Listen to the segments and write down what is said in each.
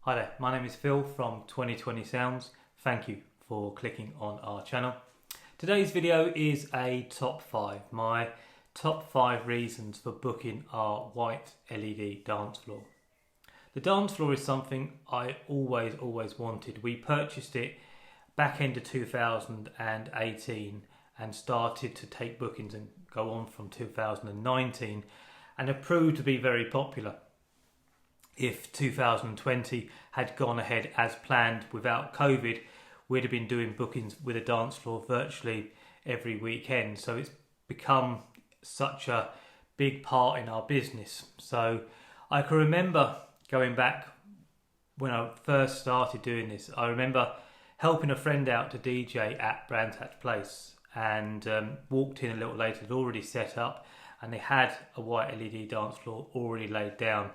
Hi there, my name is Phil from 2020 Sounds. Thank you for clicking on our channel. Today's video is a top 5, my top 5 reasons for booking our white LED dance floor. The dance floor is something I always wanted. We purchased it back end of 2018 and started to take bookings and go on from 2019 and have proved to be very popular. If 2020 had gone ahead as planned without COVID, we'd have been doing bookings with a dance floor virtually every weekend. So it's become such a big part in our business. So I can remember going back when I first started doing this, I remember helping a friend out to DJ at Brands Hatch Place and walked in a little later, had already set up and they had a white LED dance floor already laid down.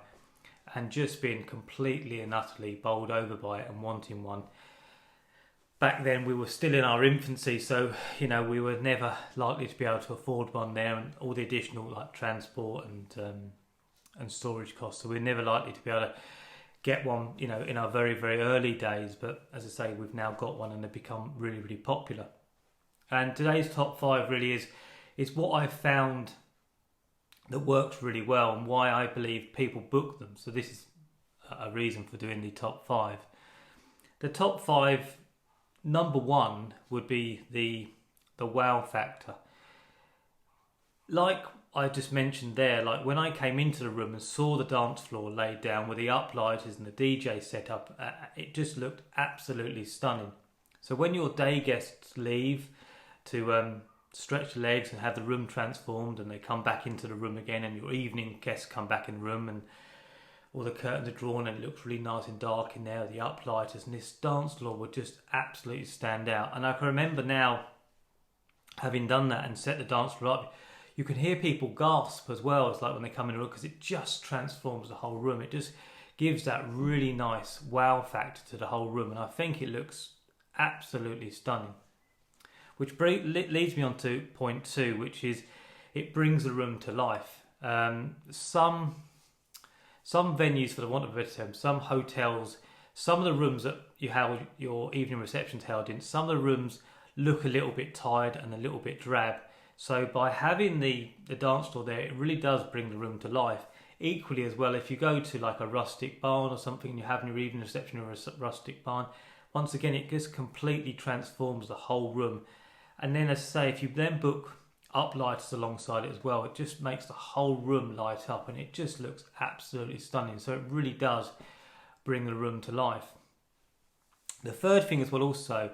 And just being completely and utterly bowled over by it and wanting one. Back then we were still in our infancy, so we were never likely to be able to afford one there, and all the additional like transport and storage costs. So we're never likely to be able to get one, in our very early days. But as I say, we've now got one and they've become really popular. And today's top 5 really is what I've found that works really well and why I believe people book them. So this is a reason for doing the top 5. The top 5, number 1 would be the wow factor. Like I just mentioned there, like when I came into the room and saw the dance floor laid down with the uplighters and the DJ set up, it just looked absolutely stunning. So when your day guests leave to stretch the legs and have the room transformed and they come back into the room again, and your evening guests come back in the room and all the curtains are drawn and it looks really nice and dark in there, the uplighters, and this dance floor would just absolutely stand out. And I can remember now, having done that and set the dance floor up, you can hear people gasp as well. It's like when they come in the room, because it just transforms the whole room. It just gives that really nice wow factor to the whole room, and I think it looks absolutely stunning. Which leads me on to point 2, which is it brings the room to life. Some venues, for the want of a better term, some hotels, some of the rooms that you have your evening receptions held in, some of the rooms look a little bit tired and a little bit drab. So by having the dance floor there, it really does bring the room to life. Equally as well, if you go to like a rustic barn or something and you're having your evening reception in a rustic barn, once again, it just completely transforms the whole room. And then, as I say, if you then book uplighters alongside it as well, it just makes the whole room light up and it just looks absolutely stunning. So it really does bring the room to life. The third thing as well also,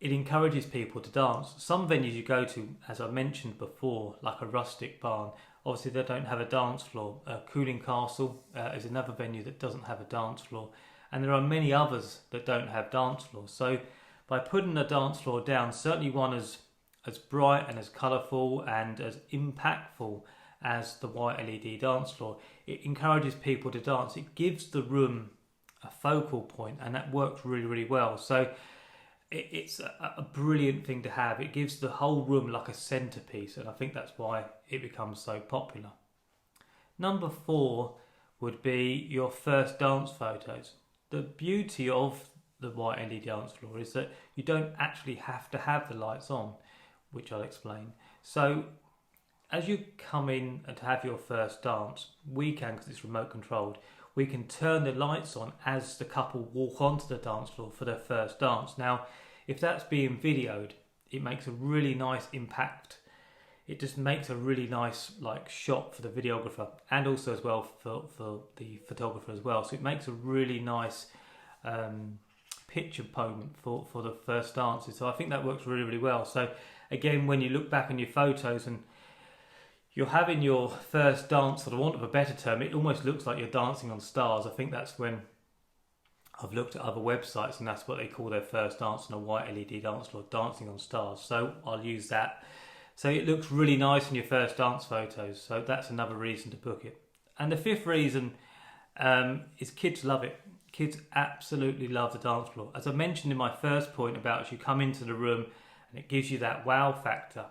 it encourages people to dance. Some venues you go to, as I mentioned before, like a rustic barn, obviously they don't have a dance floor. Cooling Castle is another venue that doesn't have a dance floor. And there are many others that don't have dance floors. So by putting a dance floor down, certainly one as bright and as colourful and as impactful as the white LED dance floor, it encourages people to dance. It gives the room a focal point, and that works really well. So it's a brilliant thing to have. It gives the whole room like a centrepiece, and I think that's why it becomes so popular. Number 4 would be your first dance photos. The beauty of the white LED dance floor is that you don't actually have to have the lights on, which I'll explain. So as you come in and to have your first dance, we can, because it's remote controlled, we can turn the lights on as the couple walk onto the dance floor for their first dance. Now, if that's being videoed, it makes a really nice impact. It just makes a really nice shot for the videographer, and also as well for the photographer as well. So it makes a really nice picture moment for the first dances. So I think that works really well. So again, when you look back on your photos and you're having your first dance, for the want of a better term, it almost looks like you're dancing on stars. I think that's when I've looked at other websites and that's what they call their first dance on a white LED dance floor, dancing on stars. So I'll use that. So it looks really nice in your first dance photos. So that's another reason to book it. And the 5th reason is kids love it. Kids absolutely love the dance floor. As I mentioned in my first point about as you come into the room and it gives you that wow factor.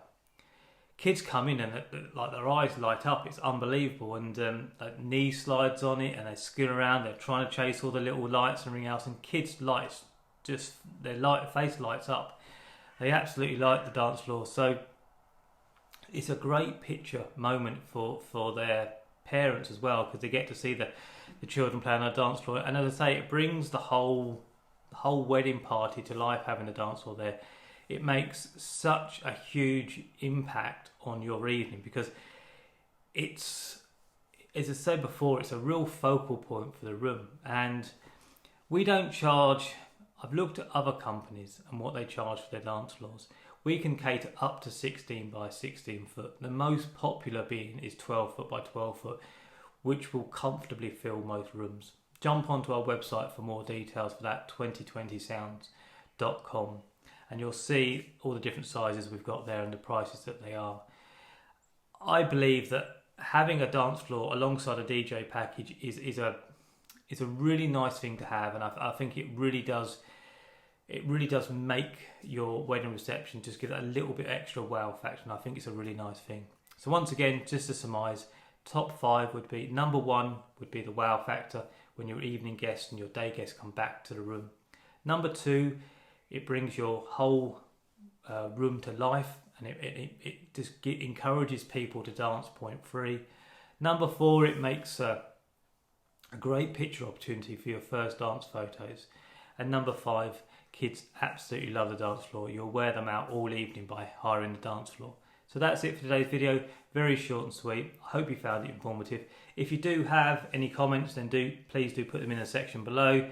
kids come in and like their eyes light up. It's unbelievable, and like knee slides on it, and they skin around. They're trying to chase all the little lights and everything else, and kids' lights just face lights up. They absolutely like the dance floor. So it's a great picture moment for their parents as well, because they get to see the children play on a dance floor. And as I say, it brings the whole wedding party to life, having a dance floor there. It makes such a huge impact on your evening, because it's, as I said before, it's a real focal point for the room. And we don't charge, I've looked at other companies and what they charge for their dance floors. We can cater up to 16 by 16 foot. The most popular being is 12 foot by 12 foot, which will comfortably fill most rooms. Jump onto our website for more details for that, 2020sounds.com. And you'll see all the different sizes we've got there and the prices that they are. I believe that having a dance floor alongside a DJ package is a really nice thing to have, and I think it really does make your wedding reception just give it a little bit extra wow factor, and I think it's a really nice thing. So once again, just to surmise, top 5 would be, number 1 would be the wow factor when your evening guests and your day guests come back to the room. Number 2, it brings your whole room to life, and it just encourages people to dance point free. Number 4, it makes a great picture opportunity for your first dance photos. And number 5, kids absolutely love the dance floor. You'll wear them out all evening by hiring the dance floor. So that's it for today's video. Very short and sweet. I hope you found it informative. If you do have any comments, then please do put them in the section below.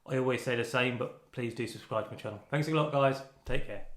I always say the same, but please do subscribe to my channel. Thanks a lot, guys. Take care.